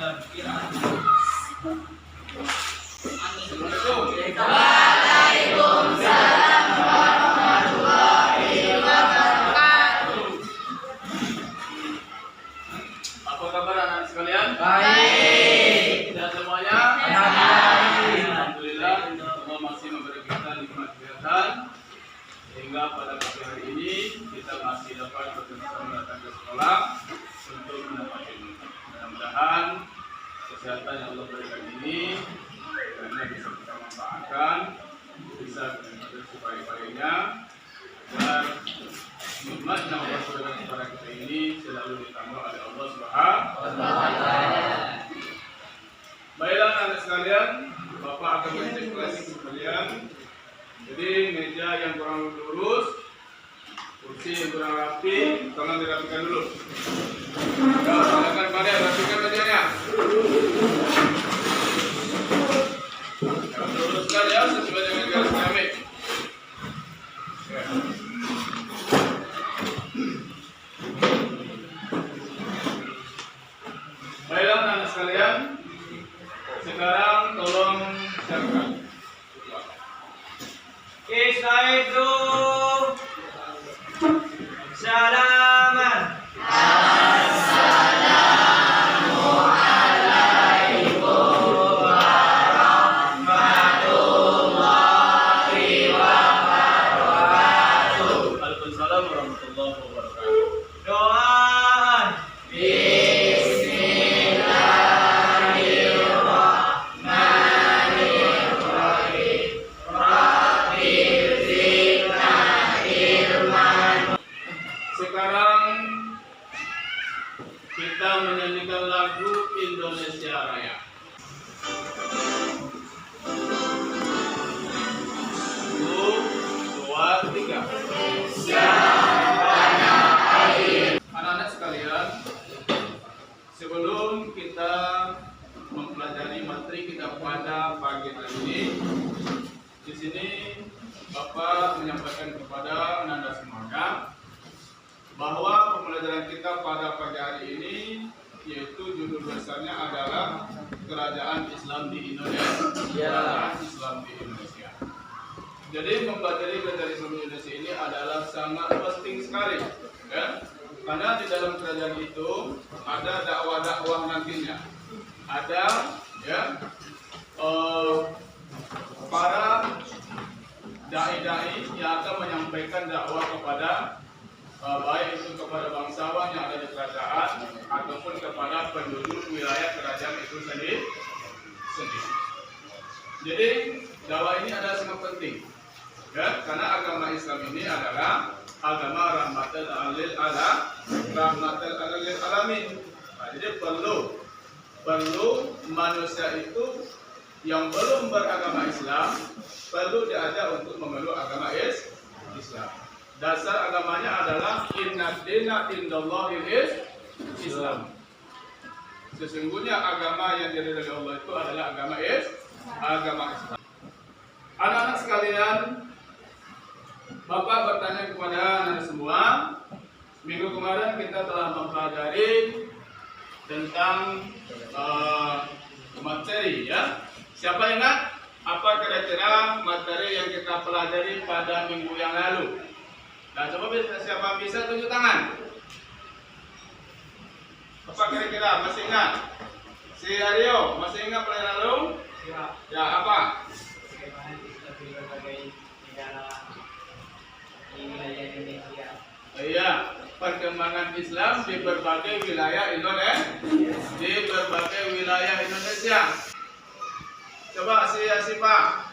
Waalaikumsalam warahmatullahi wabarakatuh. Apa kabar anak sekalian? Baik. Dan semuanya? Alhamdulillah, Allah masih memberi kita nikmat kesehatan sehingga pada pagi hari ini kita masih dapat bersama-sama datang ke sekolah untuk mendapat ilmu. Mudah-mudahan kesehatan yang Allah berikan ini karena bisa kita manfaatkan, bisa kita sebaik-baiknya, dan nikmat yang Allah berikan kepada kita ini selalu ditambah oleh Allah Subhanahu wa Ta'ala. Baiklah anak sekalian, Bapak akan mengecek kelas sekalian. Jadi meja yang kurang lurus, kursi yang kurang rapi, tolong dirapikan dulu. Ya, silakan pada rapikan mejanya. Luruskan ya sesuai dengan garis keramik. Baiklah anak sekalian, sekarang tolong siapkan. Istaizu salaman. Assalamualaikum warahmatullahi wabarakatuh. Waalaikumsalam warahmatullahi wabarakatuh. Doa. Sekarang kita menyanyikan lagu Indonesia Raya. Satu, dua, tiga. Anak-anak sekalian, sebelum kita mempelajari materi kita pada pagi hari ini, di sini Bapak menyampaikan kepada anak-anak semuanya bahwa pembelajaran kita pada pagi hari ini yaitu judul besarnya adalah Kerajaan Islam di Indonesia. Kerajaan Islam di Indonesia. Jadi mempelajari Kerajaan Islam di Indonesia ini adalah sangat penting sekali, ya? Karena di dalam kerajaan itu ada dakwah-dakwah nantinya, ada ya para dai-dai yang akan menyampaikan dakwah kepada baik itu kepada bangsawan yang ada di kerajaan ataupun kepada penduduk wilayah kerajaan itu sendiri. Jadi dakwah ini adalah sangat penting, ya, karena agama Islam ini adalah agama rahmatan lil alamin. Nah, jadi perlu manusia itu yang belum beragama Islam perlu diajak untuk memeluk agama Islam. Dasar agamanya adalah inna dina indallahil Islam. Sesungguhnya agama yang diridhai oleh Allah itu adalah agama Islam. Anak-anak sekalian, Bapak bertanya kepada anak semua, minggu kemarin kita telah mempelajari tentang materi, ya. Siapa ingat apa kira-kira materi yang kita pelajari pada minggu yang lalu? Nah, coba siapa bisa tunjuk tangan? Apa kira-kira masih ingat? Si Aryo masih ingat pelajaran lalu? Ya, apa? Bagaimana Islam di berbagai negara di wilayah Indonesia. Iya, perkembangan Islam di berbagai wilayah Indonesia. Coba siapa?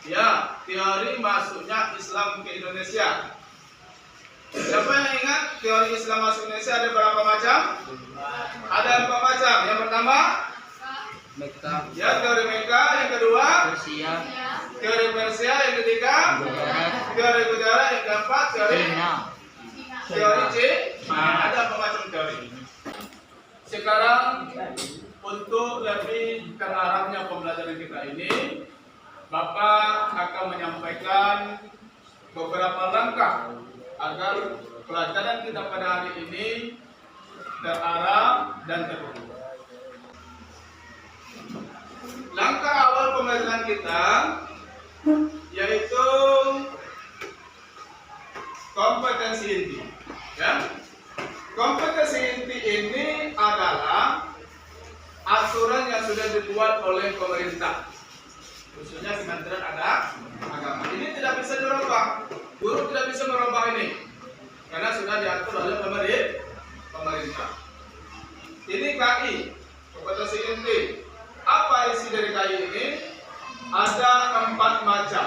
Ya, teori masuknya Islam ke Indonesia. Siapa yang ingat teori Islam masuk Indonesia ada berapa macam? Ada 4 macam. Yang pertama, Mekka. ya teori Mekka. Yang kedua, Persia. teori Persia. Yang ketiga, teori Gujarat. Yang keempat, teori Cina. Ada 4 macam teori. Sekarang untuk lebih terarahnya pembelajaran kita ini, Bapak akan menyampaikan beberapa langkah agar pelajaran kita pada hari ini terarah dan tertutup. Langkah awal pembelajaran kita yaitu kompetensi inti. Ya. Kompetensi inti ini adalah aturan yang sudah dibuat oleh pemerintah, khususnya Kementerian Agama. Ini tidak bisa dirubah, guru tidak bisa merubah ini, karena sudah diatur oleh pemerintah. Ini KI, kompetensi inti. Apa isi dari KI ini? Ada 4 macam,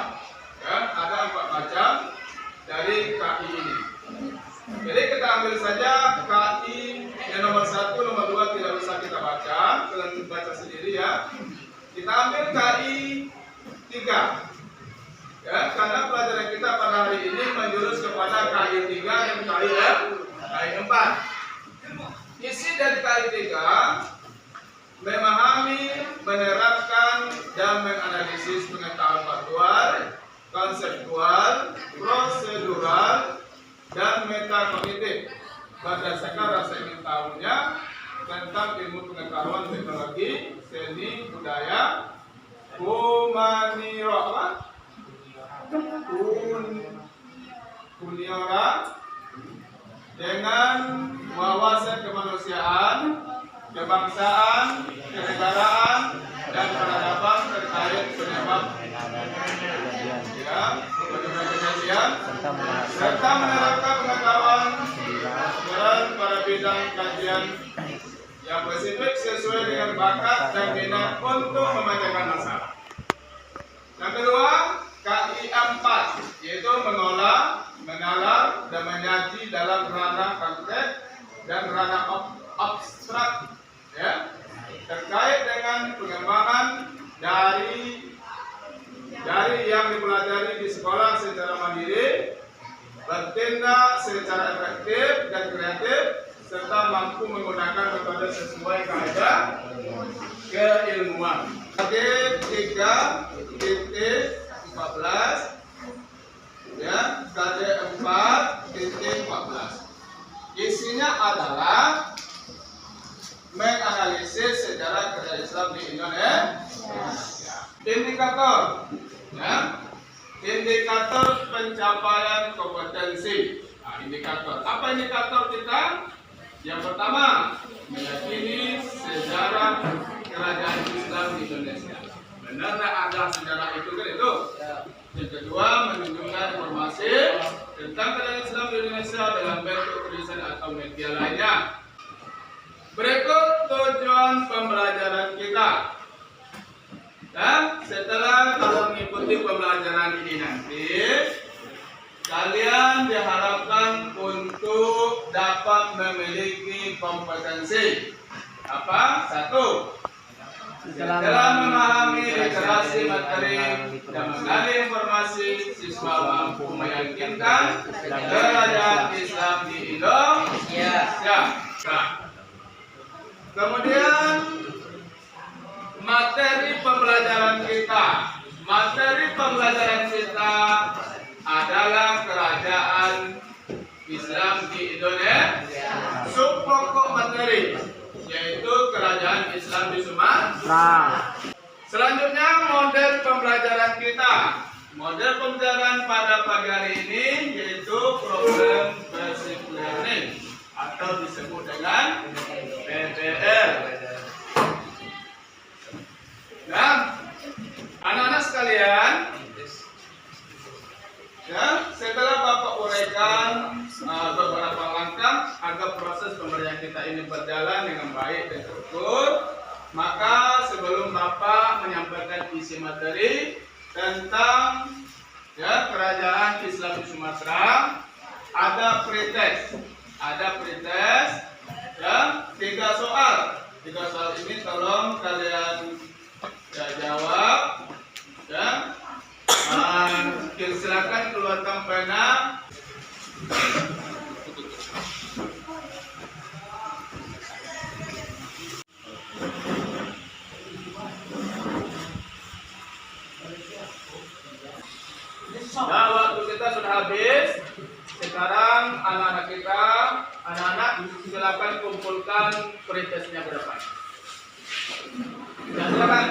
ya, ada 4 macam dari KI ini. Jadi kita ambil saja KI yang nomor 1, nomor 2 tidak bisa kita baca, kalian baca sendiri ya. Kita ambil KI 3, ya, karena pelajaran kita pada hari ini menjurus kepada KI 3 dan KI 4. Isi dari KI 3 memahami, menerapkan, dan menganalisis pengetahuan faktual, konseptual, prosedural, dan metakognitif berdasarkan rasa ingin tahunya tentang ilmu pengetahuan teknologi, seni, budaya, humaniora, dengan wawasan kemanusiaan, kebangsaan, kenegaraan, dan peradaban terkait penyebab kejadian, serta menerapkan pengetahuan pada bidang kajian yang spesifik sesuai dengan bakat dan minat untuk memecahkan masalah. Yang kedua, KI 4, yaitu mengolah, menalar, dan menyaji dalam ranah konkret dan ranah abstrak, ya, terkait dengan pengembangan dari yang dipelajari di sekolah secara mandiri, bertindak secara efektif dan kreatif, serta mampu menggunakan metode sesuai kaidah keilmuan. KD 3.14, ya, KD 4.14. Isinya adalah menganalisis sejarah kerajaan Islam di Indonesia. Indikator, ya, indikator pencapaian kompetensi. Nah, indikator. Apa indikator kita? Yang pertama, meyakini sejarah kerajaan Islam di Indonesia. Benar ada sejarah itu kan itu? Yang kedua, menunjukkan informasi tentang kerajaan Islam di Indonesia dalam bentuk tulisan atau media lainnya. Berikut tujuan pembelajaran kita. Dan setelah kalian mengikuti pembelajaran ini nanti, kalian diharapkan untuk dapat memiliki kompetensi. Apa? 1. Setelah memahami literasi materi dan mengenali informasi, siswa mampu meyakinkan kerajaan Islam di Indonesia. Nah, kemudian materi pembelajaran kita. Materi pembelajaran kita adalah kerajaan Islam di Indonesia. Subpokok materi yaitu kerajaan Islam di Sumatera. Selanjutnya model pembelajaran kita. Model pembelajaran pada pagi hari ini yaitu problem basic learning atau disebut dengan PBL. Nah, anak-anak sekalian, ya, setelah Bapak uraikan beberapa langkah agar proses pembelajaran kita ini berjalan dengan baik dan terukur, maka sebelum Bapak menyampaikan isi materi tentang, ya, kerajaan Islam di Sumatera, ada pretest, ya, 3 soal. 3 soal ini tolong kalian jawab, ya. Silakan keluarkan pena. Nah, waktu kita sudah habis. Sekarang anak-anak silakan kumpulkan menentukan prioritasnya ke depan. Silakan.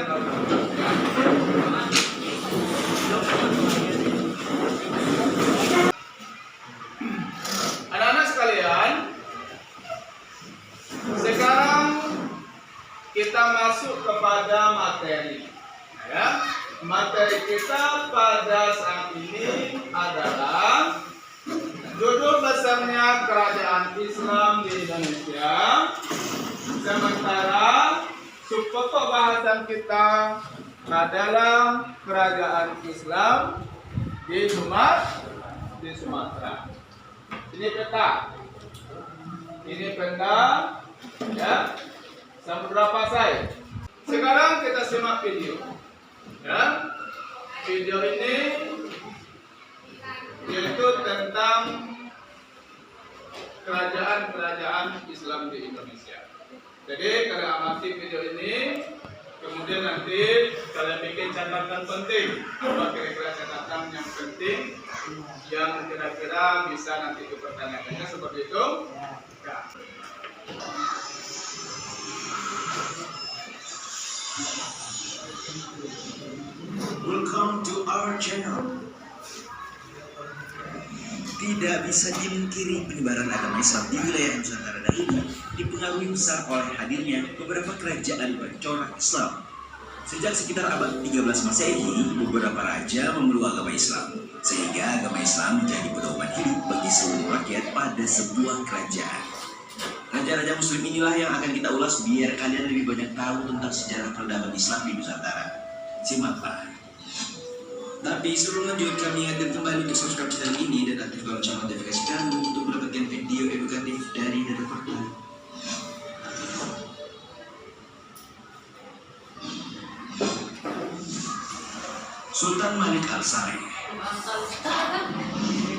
Anak-anak sekalian, sekarang kita masuk kepada materi. Ya, materi kita pada saat ini adalah judul besarnya Kerajaan Islam di Indonesia. Sementara subpokok bahasan kita adalah Kerajaan Islam di Sumatera. Ini peta, ini peta, ya, Samudra Pasai. Sekarang kita simak video. Ya, video ini yaitu tentang kerajaan-kerajaan Islam di Indonesia. Jadi kalian amati video ini, kemudian nanti kalian bikin catatan penting. Apa kira-kira catatan yang penting yang kira-kira bisa nanti dipertanyakannya seperti itu? Ya. Welcome to our channel. Tidak bisa dimungkiri penyebaran agama Islam di wilayah Nusantara dahulu dipengaruhi besar oleh hadirnya beberapa kerajaan bercorak Islam. Sejak sekitar abad 13 Masehi, beberapa raja memeluk agama Islam, sehingga agama Islam menjadi pedoman hidup bagi seluruh rakyat pada sebuah kerajaan. Raja-raja Muslim inilah yang akan kita ulas biar kalian lebih banyak tahu tentang sejarah peradaban Islam di Nusantara. Simaklah. Tapi sebelum lanjut, kami ingatkan kembali untuk subscribe channel ini dan aktifkan lonceng notifikasi kami untuk mendapatkan video edukatif dari Data Fakta. Sultan Malik Al-Saleh.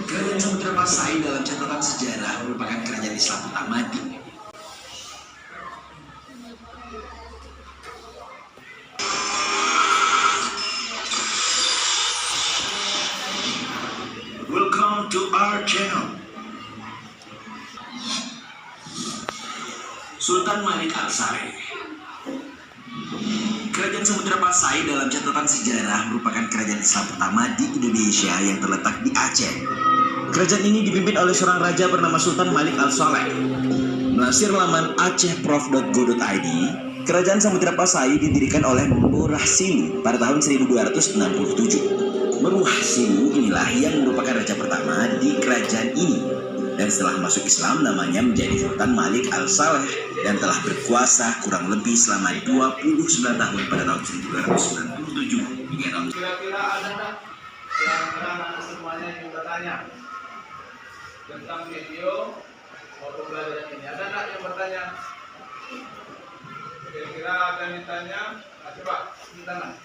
Kerajaan Samudra Pasai dalam catatan sejarah merupakan kerajaan Islam pertama di Welcome to our channel. Sultan Malik Al-Saleh. Kerajaan Samudra Pasai dalam catatan sejarah merupakan kerajaan Islam pertama di Indonesia yang terletak di Aceh. Kerajaan ini dipimpin oleh seorang raja bernama Sultan Malik Al-Saleh. Melansir laman acehprof.go.id, Kerajaan Samudra Pasai didirikan oleh Meruah Silu pada tahun 1267. Meruah Silu inilah yang merupakan raja pertama di kerajaan ini. Dan setelah masuk Islam, namanya menjadi Sultan Malik Al-Saleh dan telah berkuasa kurang lebih selama 29 tahun pada tahun 1297 hingga tahun. Kira-kira ada nggak yang anak-anak semuanya yang bertanya tentang video maupun pelajaran ini? Ada nggak yang bertanya? Kira-kira akan ditanya? Nah, coba ditanya.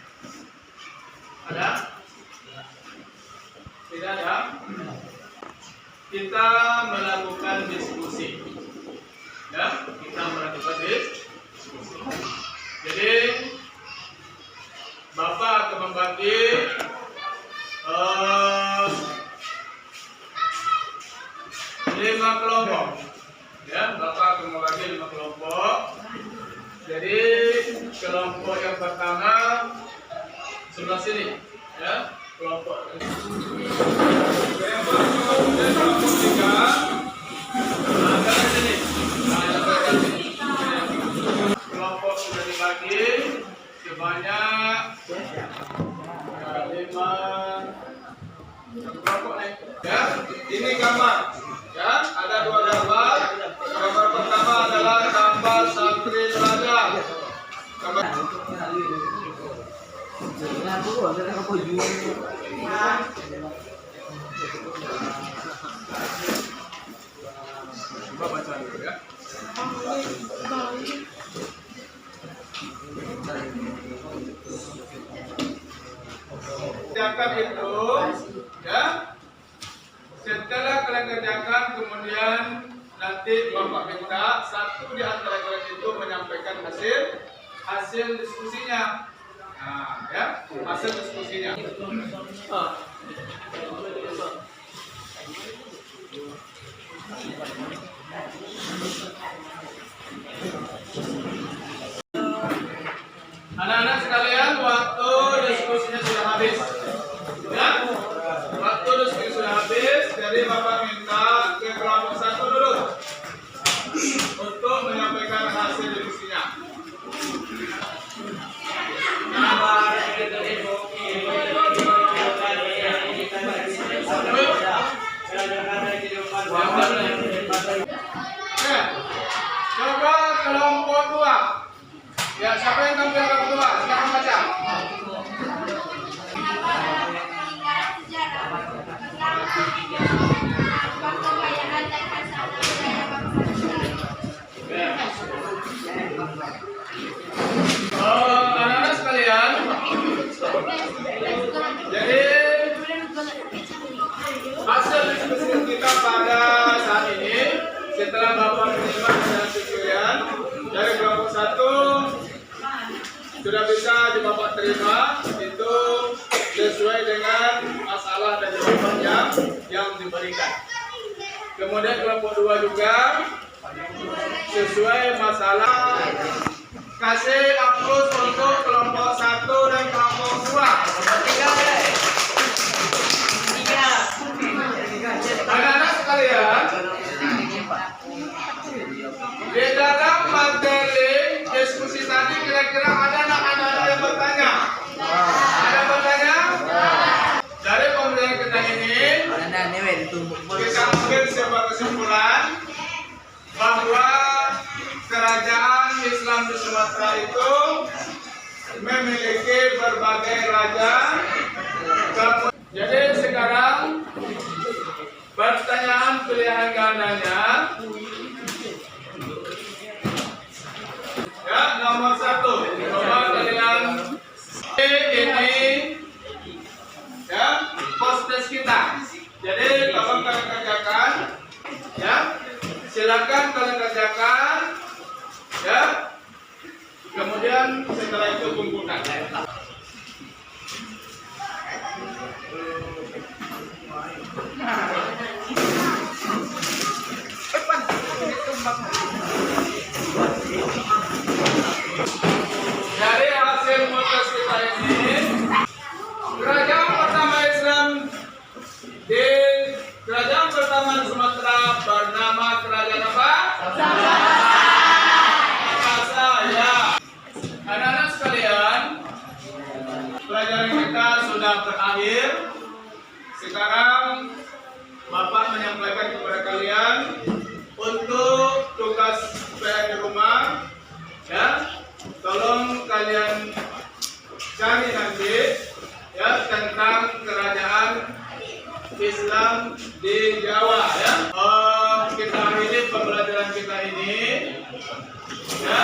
Ada? Tidak ada? Kita melakukan diskusi. Ya, kita melakukan diskusi. Jadi Bapak akan membagi 5 kelompok. Ya, Bapak akan membagi 5 kelompok. Jadi kelompok yang pertama sebelah sini, ya. Kelompok yang kelompok 3 ada di sini. Kelompok sudah dibagi sebanyak 5 kelompok nih. Ya, ini gambar. Ya, ada 2 gambar. Gambar pertama adalah gambar santri teladan. Gambar coba baca dulu ya. Kerjakan itu, ya. Setelah kalian kerjakan, kemudian nanti Bapak minta satu di antara kalian itu menyampaikan hasil diskusinya. Nah, ya, hasil diskusinya. untuk menyampaikan hasil diskusinya. Coba kelompok 2. Ya, siapa yang tampil kelompok 2? Silakan baca. Anak-anak sekalian, jadi hasil diskusi kita pada saat ini setelah Bapak menerima dan sekalian dari kelompok 1 sudah bisa Bapak terima itu sesuai dengan masalah dan jawabannya yang diberikan. Kemudian kelompok 2 juga sesuai masalah. Kasih aplaus untuk kelompok 1 dan kelompok 2. Anak-anak sekalian, di dalam materi diskusi tadi kira-kira ada anak-anak yang bertanya? Ada bertanya? Dari pemberian kita ini, kita ambil sebuah kesimpulan bahwa kerajaan Islam di Sumatera itu memiliki berbagai raja. Jadi sekarang pertanyaan pilihan gandanya, ya, nomor 1. Coba kalian ini, ya, post-test kita. Jadi tolong kalian kerjakan, ya. Silakan kalian kerjakan, ya. Kemudian setelah itu kumpulkan. Dari hasil mutas kita ini, kerajaan pertama Islam di kerajaan pertama di Sumatera bernama kerajaan apa? Makassar, ya. Anak-anak sekalian, pelajaran kita sudah berakhir. Sekarang Bapak menyampaikan kepada kalian untuk tugas PR di rumah, ya. Tolong kalian cari nanti, ya, tentang kerajaan Islam di Jawa, ya. Kita akhiri pembelajaran kita ini, ya.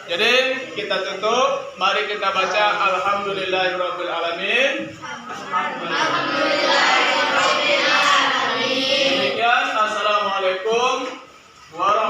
Jadi kita tutup. Mari kita baca Alhamdulillahirabbil alamin. Demikian, assalamualaikum warahmatullahi